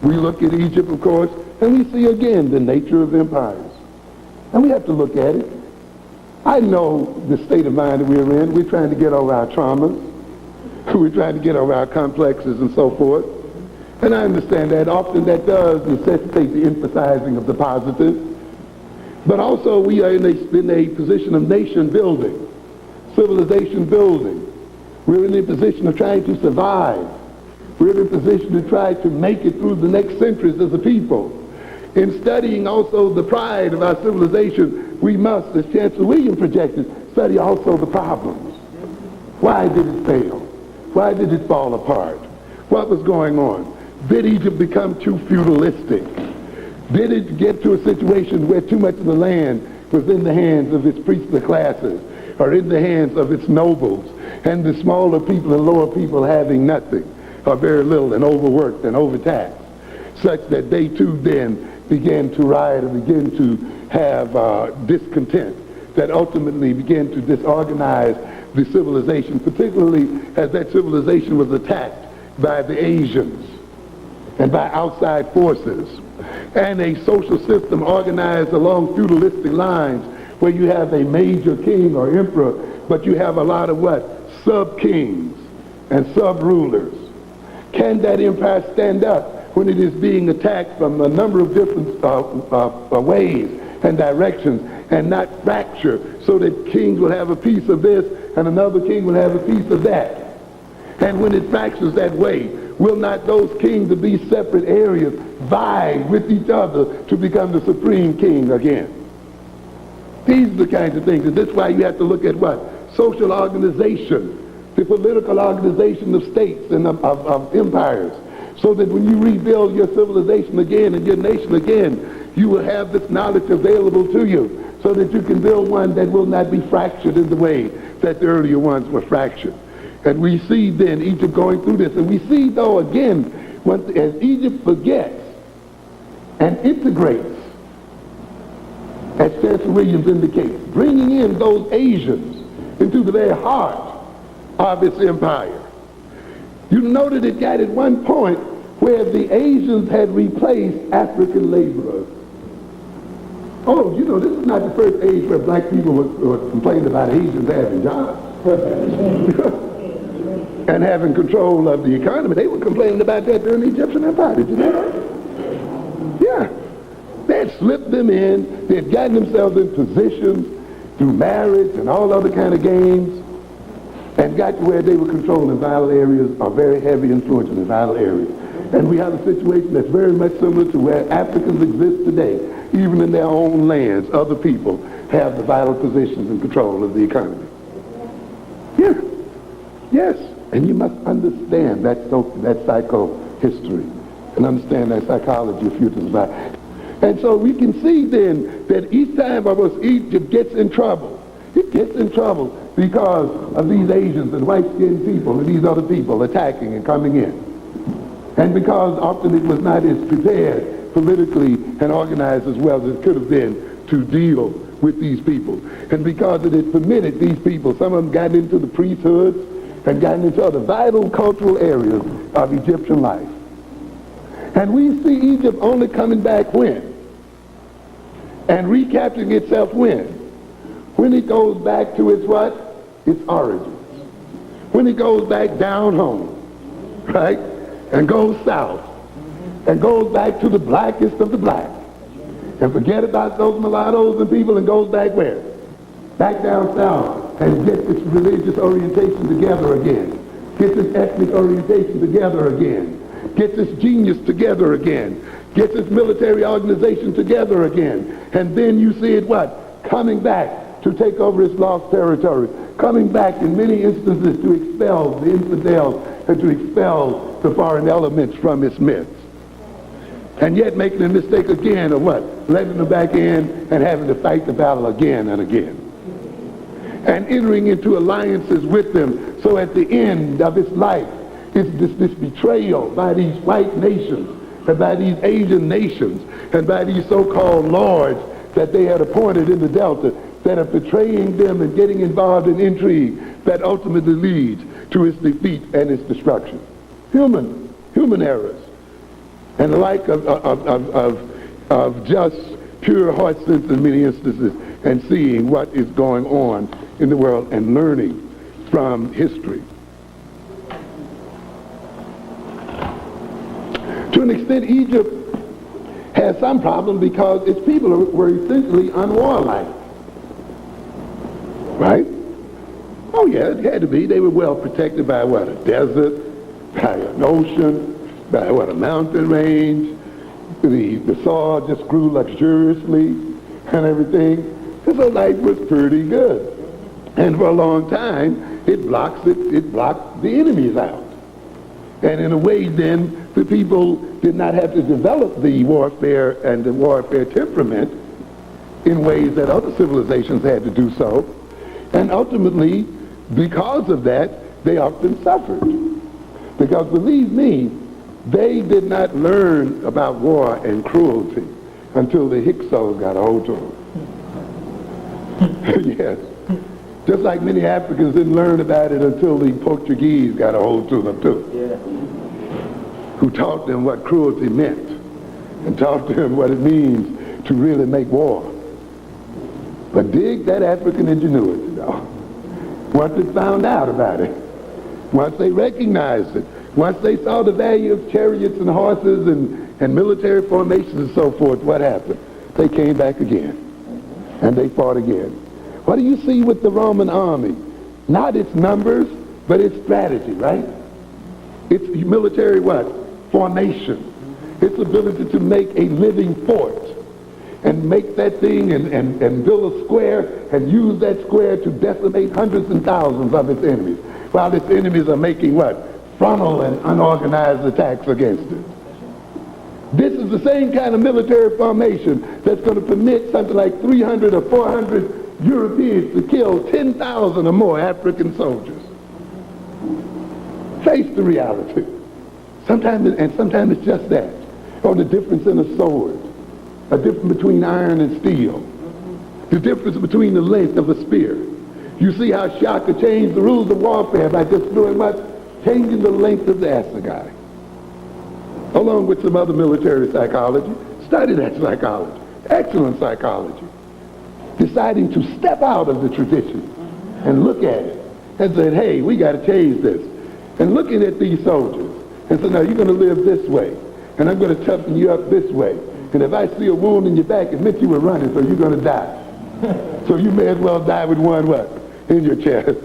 We look at Egypt, of course, and we see again the nature of empires. And we have to look at it. I know the state of mind that we're in. We're trying to get over our traumas. We're trying to get over our complexes and so forth. And I understand that often that does necessitate the emphasizing of the positive. But also we are in a position of nation building, civilization building. We're in a position of trying to survive. We're in a position to try to make it through the next centuries as a people. In studying also the pride of our civilization, we must, as Chancellor William projected, study also the problems. Why did it fail? Why did it fall apart? What was going on? Did Egypt become too feudalistic? Did it get to a situation where too much of the land was in the hands of its priestly classes or in the hands of its nobles, and the smaller people and lower people having nothing or very little and overworked and overtaxed, such that they too then began to riot and begin to have discontent that ultimately began to disorganize the civilization, particularly as that civilization was attacked by the Asians and by outside forces, and a social system organized along feudalistic lines where you have a major king or emperor, but you have a lot of what? Sub-kings and sub-rulers. Can that empire stand up when it is being attacked from a number of different ways and directions, and not fracture so that kings will have a piece of this and another king will have a piece of that? And when it fractures that way, will not those kings of these separate areas vie with each other to become the supreme king again? These are the kinds of things, and that's why you have to look at what? Social organization, the political organization of states and of empires, so that when you rebuild your civilization again and your nation again, you will have this knowledge available to you so that you can build one that will not be fractured in the way that the earlier ones were fractured. And we see then Egypt going through this. And we see, though, again, as Egypt forgets and integrates, as Chancellor Williams indicates, bringing in those Asians into the very heart of its empire. You noted it got at one point where the Asians had replaced African laborers. Oh, you know, this is not the first age where black people were complaining about Asians having jobs and having control of the economy. They were complaining about that during the Egyptian Empire. Did you know that? Yeah. They had slipped them in. They had gotten themselves in positions through marriage and all other kind of games, and got to where they were controlling vital areas, or very heavy influence in vital areas. And we have a situation that's very much similar to where Africans exist today. Even in their own lands, other people have the vital positions and control of the economy. Yeah. Yes. And you must understand that psychohistory and understand that psychology of future society. And so we can see then that each time Egypt gets in trouble, it gets in trouble because of these Asians and white-skinned people and these other people attacking and coming in. And because often it was not as prepared politically and organized as well as it could have been to deal with these people. And because it had permitted these people, some of them got into the priesthoods and gotten into other vital cultural areas of Egyptian life. And we see Egypt only coming back when? And recapturing itself when? When it goes back to its what? Its origins. When it goes back down home, right? And goes south. And goes back to the blackest of the black. And forget about those mulattoes and people and goes back where? Back down south and gets its religious orientation together again. Gets its ethnic orientation together again. Gets its genius together again. Gets its military organization together again. And then you see it what? Coming back to take over its lost territory. Coming back in many instances to expel the infidels and to expel the foreign elements from its midst. And yet making the mistake again of what? Letting them back in and having to fight the battle again and again. And entering into alliances with them, so at the end of its life, it's this betrayal by these white nations and by these Asian nations and by these so-called lords that they had appointed in the Delta that are betraying them and getting involved in intrigue that ultimately leads to its defeat and its destruction. Human errors. and the like of just pure heart sense in many instances, and seeing what is going on in the world and learning from history. To an extent, Egypt has some problem because its people were essentially unwarlike. Right? Oh yeah, it had to be. They were well protected by what? A desert, by an ocean, by what? A mountain range. The soil just grew luxuriously and everything. And so life was pretty good. And for a long time, it blocked the enemies out. And in a way then, the people did not have to develop the warfare and the warfare temperament in ways that other civilizations had to do so. And ultimately, because of that, they often suffered. Because believe me, they did not learn about war and cruelty until the Hyksos got a hold of them. Yes. Just like many Africans didn't learn about it until the Portuguese got a hold of them too. Yeah. Who taught them what cruelty meant and taught them what it means to really make war. But dig that African ingenuity, though. Once they found out about it, once they recognized it, once they saw the value of chariots and horses and military formations and so forth, what happened? They came back again, and they fought again. What do you see with the Roman army? Not its numbers, but its strategy, right? Its military what? Formation. Its ability to make a living fort and make that thing and build a square and use that square to decimate hundreds and thousands of its enemies, while its enemies are making what? Frontal and unorganized attacks against it. This is the same kind of military formation that's going to permit something like 300 or 400 Europeans to kill 10,000 or more African soldiers. Face the reality. Sometimes it's just that. Or the difference in a sword. A difference between iron and steel. The difference between the length of a spear. You see how Shaka changed the rules of warfare by just doing what? Changing the length of the assegai. Along with some other military psychology. Study that psychology. Excellent psychology. Deciding to step out of the tradition and look at it and say, hey, we got to change this. And looking at these soldiers and say, no, you're going to live this way. And I'm going to toughen you up this way. And if I see a wound in your back, it meant you were running, so you're going to die. So you may as well die with one what? In your chest.